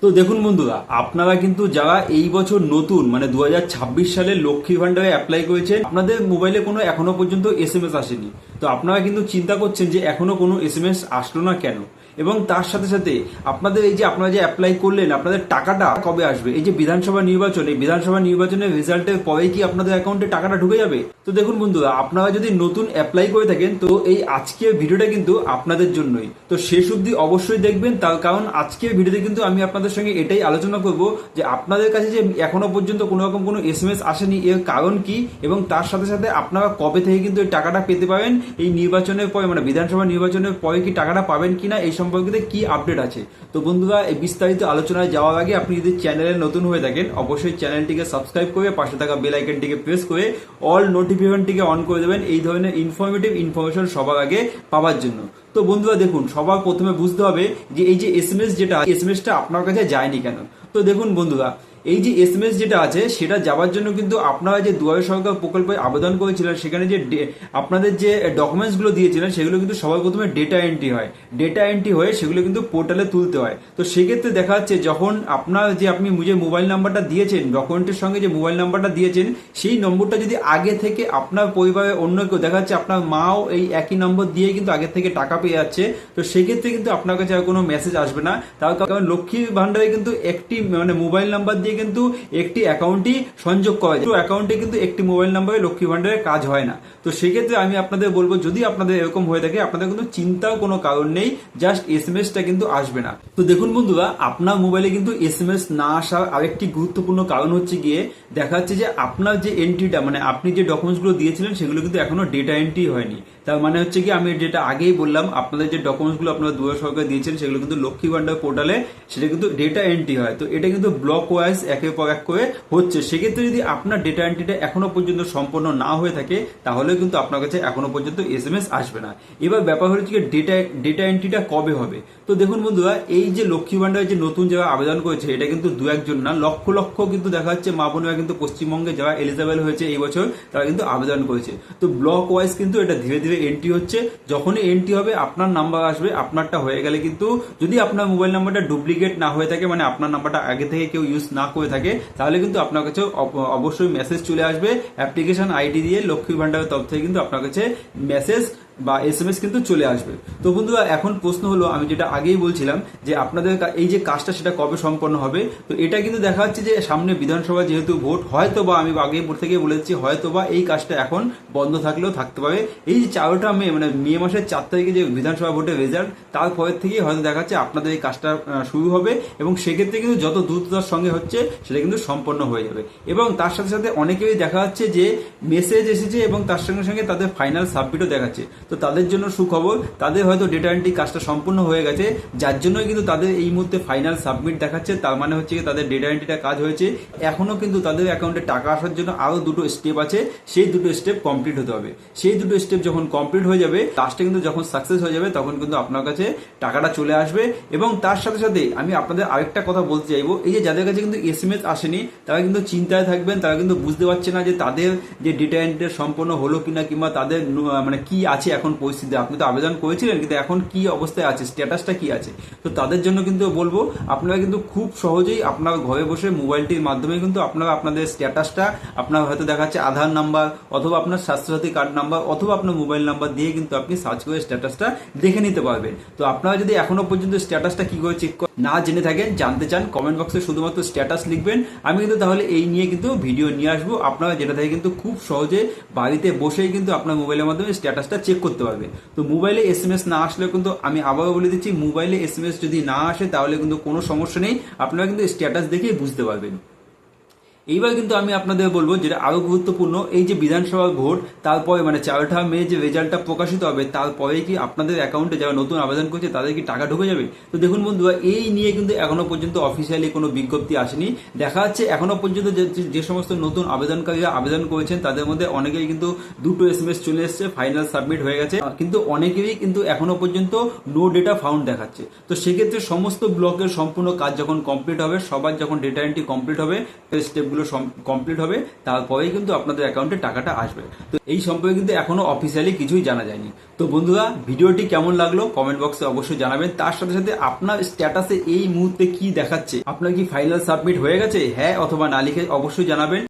তো দেখুন বন্ধুরা, আপনারা কিন্তু যারা এই বছর নতুন মানে 2026 সালে লক্ষ্মী ভান্ডারে অ্যাপ্লাই করেছেন, আপনাদের মোবাইলে কোনো এখনো পর্যন্ত এসএমএস আসেনি। তো আপনারা কিন্তু চিন্তা করছেন যে এখনো কোনো এসএমএস আসলো না কেন, এবং তার সাথে সাথে আপনাদের এই যে আপনারা যে অ্যাপ্লাই করলেন, আপনাদের টাকাটা কবে আসবে? এই যে বিধানসভা নির্বাচন, এই বিধানসভা নির্বাচনের রেজাল্টের পরে কি আপনাদের অ্যাকাউন্টে টাকাটা ঢুকে যাবে? তো দেখুন বন্ধুরা, আপনারা যদি নতুন অ্যাপ্লাই করে থাকেন তো এই আজকের ভিডিওটা কিন্তু আপনাদের জন্যই। তো শেষ অবধি অবশ্যই দেখবেন, তার কারণ আজকের ভিডিওতে কিন্তু আমি আপনাদের সঙ্গে এটাই আলোচনা করব যে আপনাদের কাছে যে এখনো পর্যন্ত কোনো রকম কোনো এসএমএস আসেনি এর কারণ কি, এবং তার সাথে সাথে আপনারা কবে থেকে কিন্তু এই টাকাটা পেতে পারেন, এই নির্বাচনের পরে মানে বিধানসভা নির্বাচনের পরে কি টাকাটা পাবেন কিনা, এই সম্পর্কে কি আপডেট আছে। তো বন্ধুরা, এই বিস্তারিত আলোচনায় যাওয়ার আগে আপনি যদি চ্যানেলে নতুন হয়ে থাকেন অবশ্যই চ্যানেলটিকে সাবস্ক্রাইব করে পাশে থাকা বেল আইকনটিকে প্রেস করে অল নোটিফিকেশনটিকে অন করে দেবেন এই ধরনের ইনফরমেশন সবার আগে পাওয়ার জন্য। তো বন্ধুরা দেখুন, সবার প্রথমে বুঝতে হবে যে এই যে এসএমএস যেটা, এসএমএসটা আপনার কাছে যায়নি কেন। তো দেখুন বন্ধুরা, এই যে এসএমএস যেটা আছে সেটা যাওয়ার জন্য কিন্তু আপনারা যে দুয়ারে সরকার প্রকল্পে আবেদন করেছিলেন, সেখানে যে আপনাদের যে ডকুমেন্টসগুলো দিয়েছিলেন সেগুলো কিন্তু সবার প্রথমে ডেটা এন্ট্রি হয়। ডেটা এন্ট্রি হয়ে সেগুলো কিন্তু পোর্টালে তুলতে হয়। তো সেক্ষেত্রে দেখা যাচ্ছে যখন আপনার যে আপনি যে মোবাইল নাম্বারটা দিয়েছেন, ডকুমেন্টের সঙ্গে যে মোবাইল নাম্বারটা দিয়েছেন, সেই নম্বরটা যদি আগে থেকে আপনার পরিবারের অন্য কেউ, দেখা যাচ্ছে আপনার মাও এই একই নম্বর দিয়ে কিন্তু আগে থেকে টাকা পেয়ে যাচ্ছে, তো সেক্ষেত্রে কিন্তু আপনার কাছে আর কোনো মেসেজ আসবে না। তার কারণ লক্ষ্মী ভান্ডারে কিন্তু একটি মানে মোবাইল নাম্বার দিয়ে কিন্তু একটি অ্যাকাউন্টই সংযোগ করা যায়, অ্যাকাউন্টে কিন্তু একটি মোবাইল নাম্বারে লক্ষ্মী ভান্ডারের কাজ হয় না। তো সেক্ষেত্রে আমি আপনাদের বলবো, যদি আপনাদের এরকম হয়ে থাকে আপনাদের কিন্তু চিন্তার কোনো কারণ নেই, জাস্ট এসএমএসটা কিন্তু আসবে না। তো দেখুন বন্ধুরা, আপনার মোবাইলে কিন্তু এসএমএস না আসার আরেকটি গুরুত্বপূর্ণ কারণ হচ্ছে গিয়ে দেখা যাচ্ছে যে আপনার যে এন্ট্রিটা মানে আপনি যে ডকুমেন্টসগুলো দিয়েছিলেন সেগুলো কিন্তু এখনো ডেটা এন্ট্রি হয়নি। তার মানে হচ্ছে কি, আমি যেটা আগেই বললাম, আপনাদের যে ডকুমেন্টসগুলো আপনারা দুয়ারে সরকার দিয়েছেন সেগুলো কিন্তু লক্ষ্মী ভান্ডার পোর্টালে সেটা কিন্তু ডেটা এন্ট্রি হয়। তো এটা কিন্তু ব্লক ওয়াইজ একের পর এক করে হচ্ছে। সেক্ষেত্রে যদি আপনার ডেটা এন্ট্রিটা এখনো পর্যন্ত সম্পন্ন না হয়ে থাকে তাহলে কিন্তু আপনার কাছে এখনো পর্যন্ত এসএমএস আসবে না। এবার ব্যাপার হচ্ছে কি, ডেটা এন্ট্রিটা কবে হবে। তো দেখুন বন্ধুরা, এই যে লক্ষ্মী ভান্ডারে যে নতুন যারা আবেদন করেছে, এটা কিন্তু দু একজন না, লক্ষ লক্ষ কিন্তু দেখা যাচ্ছে মা বোনেরা কিন্তু পশ্চিমবঙ্গে যারা এলিজিবল হয়েছে এই বছর তারা কিন্তু আবেদন করেছে। তো ব্লক ওয়াইজ কিন্তু এটা ধীরে ধীরে এন্ট্রি হচ্ছে। যখনই এন্ট্রি হবে আপনার নাম্বার আসবে, আপনারটা হয়ে গেলে কিন্তু যদি আপনার মোবাইল নাম্বারটা ডুপ্লিকেট না হয়ে থাকে, মানে আপনার নাম্বারটা আগে থেকে কেউ ইউজ না করে থাকে, তাহলে কিন্তু আপনার কাছে অবশ্যই মেসেজ চলে আসবে অ্যাপ্লিকেশন আইডি দিয়ে। লক্ষ্মী ভান্ডারের তরফ থেকে কিন্তু আপনার কাছে মেসেজ বা এসএমএস কিন্তু চলে আসবে। তো বন্ধুরা, এখন প্রশ্ন হলো, আমি যেটা আগেই বলছিলাম যে আপনাদের এই যে কাজটা সেটা কবে সম্পন্ন হবে। তো এটা কিন্তু দেখা যাচ্ছে যে সামনে বিধানসভা যেহেতু ভোট, হয়তো বা আমি আগে থেকে বলেছি হয়তো বা এই কাজটা এখন বন্ধ থাকলেও থাকতে পারে। এই যে 4টা মে মানে মে মাসের 4 তারিখে যে বিধানসভা ভোটের রেজাল্ট, তারপরের থেকেই হয়তো দেখা যাচ্ছে আপনাদের এই কাজটা শুরু হবে, এবং সেক্ষেত্রে কিন্তু যত দ্রুততার সঙ্গে হচ্ছে সেটা কিন্তু সম্পন্ন হয়ে যাবে। এবং তার সাথে সাথে অনেকেই দেখা যাচ্ছে যে মেসেজ এসেছে এবং তার সঙ্গে সঙ্গে তাদের ফাইনাল সাবমিটও দেখাচ্ছে। তো তাদের জন্য সুখবর, তাদের হয়তো ডেটা এন্ট্রি কাজটা সম্পূর্ণ হয়ে গেছে, যার জন্যই কিন্তু তাদের এই মুহূর্তে ফাইনাল সাবমিট দেখাচ্ছে। তার মানে হচ্ছে তাদের ডেটা এন্ট্রিটা কাজ হয়েছে। এখনো কিন্তু তাদের অ্যাকাউন্টে টাকা আসার জন্য আরো দুটো স্টেপ আছে, সেই দুটো স্টেপ কমপ্লিট হতে হবে। সেই দুটো স্টেপ যখন কমপ্লিট হয়ে যাবে, লাস্টে কিন্তু যখন সাকসেস হয়ে যাবে তখন কিন্তু আপনার কাছে টাকাটা চলে আসবে। এবং তার সাথে সাথে আমি আপনাদের আরেকটা কথা বলতে চাইবো, এই যে যাদের কাছে কিন্তু এসএমএস আসেনি তারা কিন্তু চিন্তায় থাকবেন, তারা কিন্তু বুঝতে পারছে না যে তাদের যে ডেটা এন্ট্রি সম্পন্ন হলো কিনা, কিংবা তাদের মানে কি আছে এখন পরিস্থিতি। আপনি তো আবেদন করেছিলেন কিন্তু এখন কি অবস্থায় আছে, স্ট্যাটাসটা কি আছে। তো তাদের জন্য কিন্তু বলবো, আপনারা কিন্তু খুব সহজেই আপনার ঘরে বসে মোবাইলটির মাধ্যমে কিন্তু আপনারা আপনাদের স্ট্যাটাসটা, আপনার হয়তো দেখাচ্ছে আধার নাম্বার অথবা আপনার স্বাস্থ্যসাথী কার্ড নাম্বার অথবা আপনার মোবাইল নাম্বার দিয়ে কিন্তু আপনি সার্চ করে স্ট্যাটাসটা দেখে নিতে পারবেন। তো আপনারা যদি এখনো পর্যন্ত স্ট্যাটাসটা কি করে চেক না জেনে থাকেন, জানতে চান, কমেন্ট বক্সে শুধুমাত্র স্ট্যাটাস লিখবেন। আমি কিন্তু তাহলে এই নিয়ে কিন্তু ভিডিও নিয়ে আসবো, আপনারা যেটা থেকে কিন্তু খুব সহজে বাড়িতে বসেই কিন্তু আপনার মোবাইলের মাধ্যমে স্ট্যাটাসটা চেক করতে পারবেন। তো মোবাইলে এসএমএস না আসলে কিন্তু আমি আবারও বলে দিচ্ছি, মোবাইলে এসএমএস যদি না আসে তাহলে কিন্তু কোনো সমস্যা নেই, আপনারা কিন্তু স্ট্যাটাস দেখেই বুঝতে পারবেন। এইবার কিন্তু আমি আপনাদের বলবো যেটা আরো গুরুত্বপূর্ণ, এই যে বিধানসভা ভোট তারপরে মানে 4টা মে যে রেজাল্টটা প্রকাশিত হবে তারপরে কি আপনাদের অ্যাকাউন্টে যারা নতুন আবেদন করছে তাদের কি টাকা ঢুকে যাবে। তো দেখুন বন্ধুরা, এই নিয়ে কিন্তু এখনো পর্যন্ত অফিসিয়ালি কোনো বিজ্ঞপ্তি আসেনি। দেখা যাচ্ছে এখনো পর্যন্ত যে সমস্ত নতুন আবেদনকারীরা আবেদন করেছেন তাদের মধ্যে অনেকেই কিন্তু দুটো এসএমএস চলে এসছে, ফাইনাল সাবমিট হয়ে গেছে, কিন্তু অনেকেরই কিন্তু এখনো পর্যন্ত নো ডেটা ফাউন্ড দেখাচ্ছে। তো সেক্ষেত্রে সমস্ত ব্লকের সম্পূর্ণ কাজ যখন কমপ্লিট হবে, সবার যখন ডেটা এন্ট্রি কমপ্লিট হবে, স্টেপ ওইগুলো কমপ্লিট হবে, তারপরেই কিন্তু আপনাদের অ্যাকাউন্টে টাকাটা আসবে। তো এই সম্পর্কে কিন্তু এখনো অফিসিয়ালি কিছুই জানা যায়নি। তো বন্ধুরা, ভিডিওটি কেমন লাগলো কমেন্ট বক্সে অবশ্যই জানাবেন। তার সাথে সাথে আপনার স্ট্যাটাসে এই মুহূর্তে কি দেখাচ্ছে, আপনার কি ফাইনাল সাবমিট হয়ে গেছে, হ্যাঁ অথবা না লিখে অবশ্যই জানাবেন।